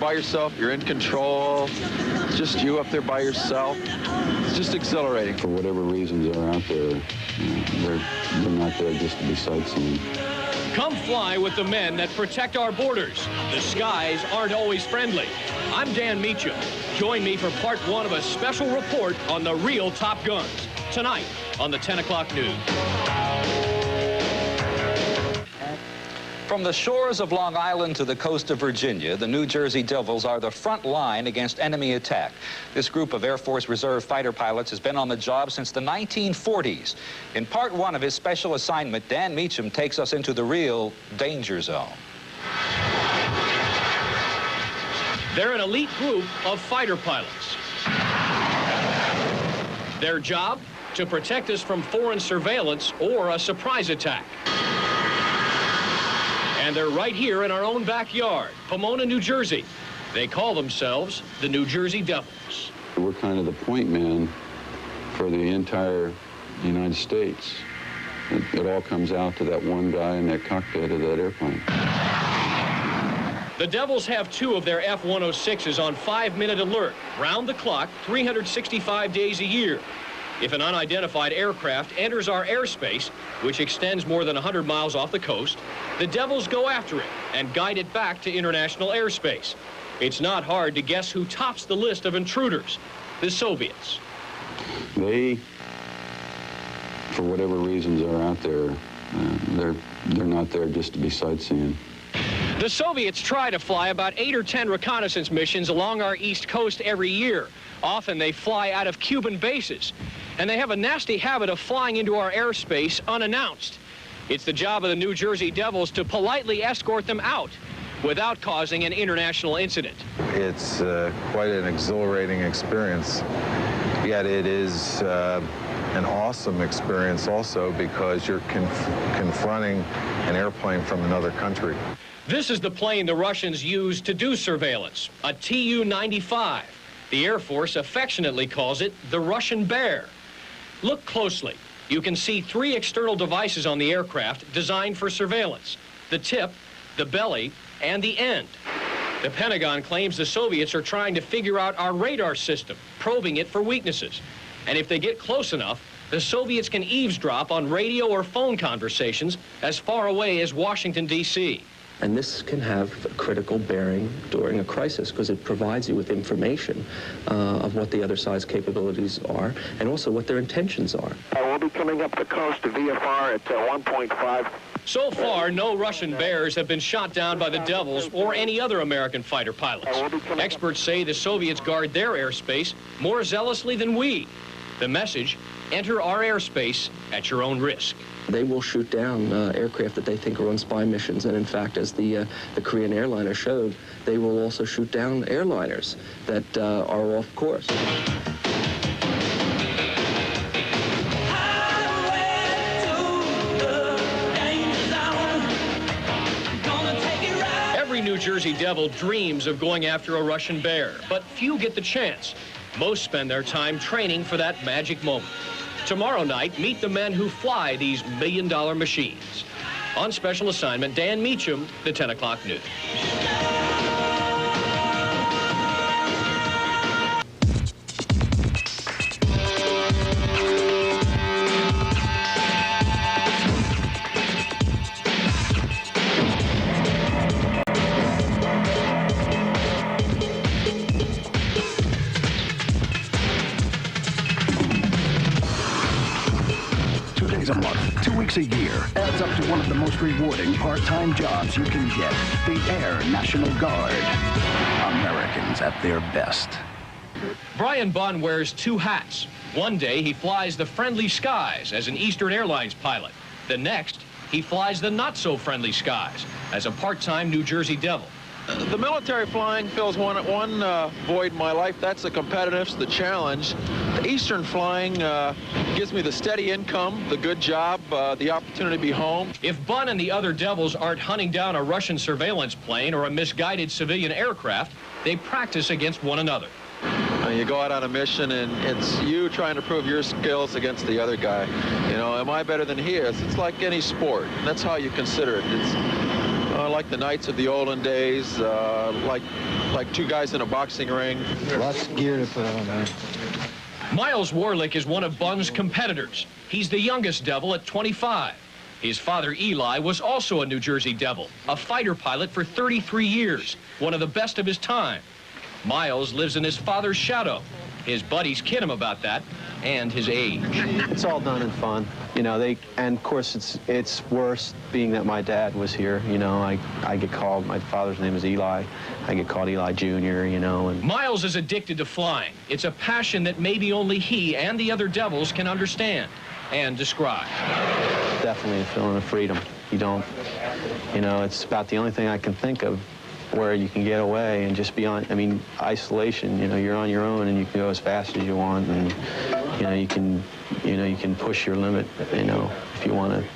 by yourself. You're in control. It's just you up there by yourself. It's just exhilarating. For whatever reasons are out there, they're not there just to be sightseeing. Come fly with the men that protect our borders. The skies aren't always friendly. I'm Dan Mechem. Join me for part 1 of a special report on the real Top Guns. Tonight on the 10 o'clock news. From the shores of Long Island to the coast of Virginia, the New Jersey Devils are the front line against enemy attack. This group of Air Force Reserve fighter pilots has been on the job since the 1940s. In part 1 of his special assignment, Dan Mechem takes us into the real danger zone. They're an elite group of fighter pilots. Their job? To protect us from foreign surveillance or a surprise attack. And they're right here in our own backyard, Pomona, New Jersey. They call themselves the New Jersey Devils. We're kind of the point man for the entire United States. It all comes out to that one guy in that cockpit of that airplane. The Devils have 2 of their F-106s on 5-minute alert, round the clock, 365 days a year. If an unidentified aircraft enters our airspace, which extends more than 100 miles off the coast, the Devils go after it and guide it back to international airspace. It's not hard to guess who tops the list of intruders: the Soviets. They, for whatever reasons are out there, they're not there just to be sightseeing. The Soviets try to fly about 8 or 10 reconnaissance missions along our east coast every year. Often they fly out of Cuban bases, and they have a nasty habit of flying into our airspace unannounced. It's the job of the New Jersey Devils to politely escort them out without causing an international incident. It's quite an exhilarating experience, yet it is an awesome experience also because you're confronting an airplane from another country. This is the plane the Russians use to do surveillance, a Tu-95. The Air Force affectionately calls it the Russian Bear. Look closely. You can see 3 external devices on the aircraft designed for surveillance: the tip, the belly, and the end. The Pentagon claims the Soviets are trying to figure out our radar system, probing it for weaknesses. And if they get close enough, the Soviets can eavesdrop on radio or phone conversations as far away as Washington, D.C. And this can have a critical bearing during a crisis because it provides you with information of what the other side's capabilities are and also what their intentions are. We'll be coming up the coast to VFR at 1.5. So far, no Russian Bears have been shot down by the Devils or any other American fighter pilots. Experts say the Soviets guard their airspace more zealously than we. The message: enter our airspace at your own risk. They will shoot down aircraft that they think are on spy missions, and in fact, as the Korean airliner showed, they will also shoot down airliners that are off course. Every New Jersey Devil dreams of going after a Russian Bear, but few get the chance. Most spend their time training for that magic moment. Tomorrow night, meet the men who fly these million-dollar machines. On special assignment, Dan Mechem, the 10 o'clock news. 2 days a month, 2 weeks a year, adds up to one of the most rewarding part-time jobs you can get. The Air National Guard. Americans at their best. Brian Bunn wears 2 hats. One day, he flies the friendly skies as an Eastern Airlines pilot. The next, he flies the not-so-friendly skies as a part-time New Jersey Devil. The military flying fills one void in my life. That's the competitiveness, the challenge. The Eastern flying gives me the steady income, the good job, the opportunity to be home. If Bunn and the other Devils aren't hunting down a Russian surveillance plane or a misguided civilian aircraft, they practice against one another. You go out on a mission, and it's you trying to prove your skills against the other guy. You know, am I better than he is? It's like any sport. That's how you consider it. I like the nights of the olden days, like two guys in a boxing ring. Lots of gear to put on, man. Miles Warlick is one of Bunn's competitors. He's the youngest Devil at 25. His father, Eli, was also a New Jersey Devil, a fighter pilot for 33 years, one of the best of his time. Miles lives in his father's shadow. His buddies kid him about that and his age. It's all done in fun, you know. And of course it's worse being that my dad was here. You know, I get called. My father's name is Eli. I get called Eli Jr. You know. And Miles is addicted to flying. It's a passion that maybe only he and the other Devils can understand and describe. Definitely a feeling of freedom. You don't, you know, it's about the only thing I can think of where you can get away and just be on, I mean, isolation, you know, you're on your own and you can go as fast as you want, and, you can push your limit, you know, if you want to.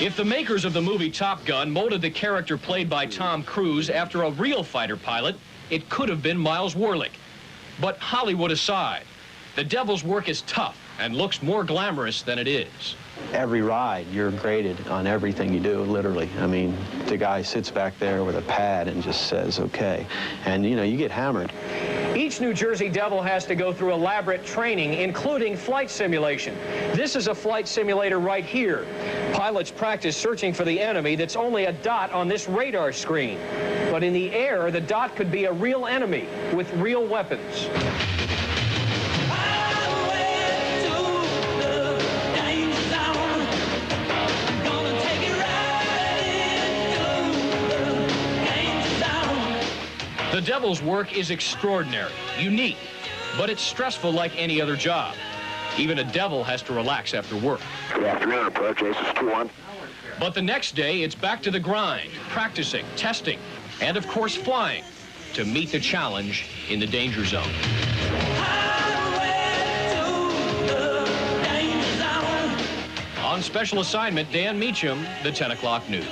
If the makers of the movie Top Gun molded the character played by Tom Cruise after a real fighter pilot, it could have been Miles Warlick. But Hollywood aside, the Devil's work is tough and looks more glamorous than it is. Every ride, you're graded on everything you do, literally. I mean, the guy sits back there with a pad and just says, okay. And, you know, you get hammered. Each New Jersey Devil has to go through elaborate training, including flight simulation. This is a flight simulator right here. Pilots practice searching for the enemy that's only a dot on this radar screen. But in the air, the dot could be a real enemy with real weapons. The Devil's work is extraordinary, unique, but it's stressful like any other job. Even a Devil has to relax after work. Good afternoon, approach Aces 2-1. But the next day, it's back to the grind, practicing, testing, and of course flying to meet the challenge in the danger zone. On special assignment, Dan Mechem, the 10 o'clock news.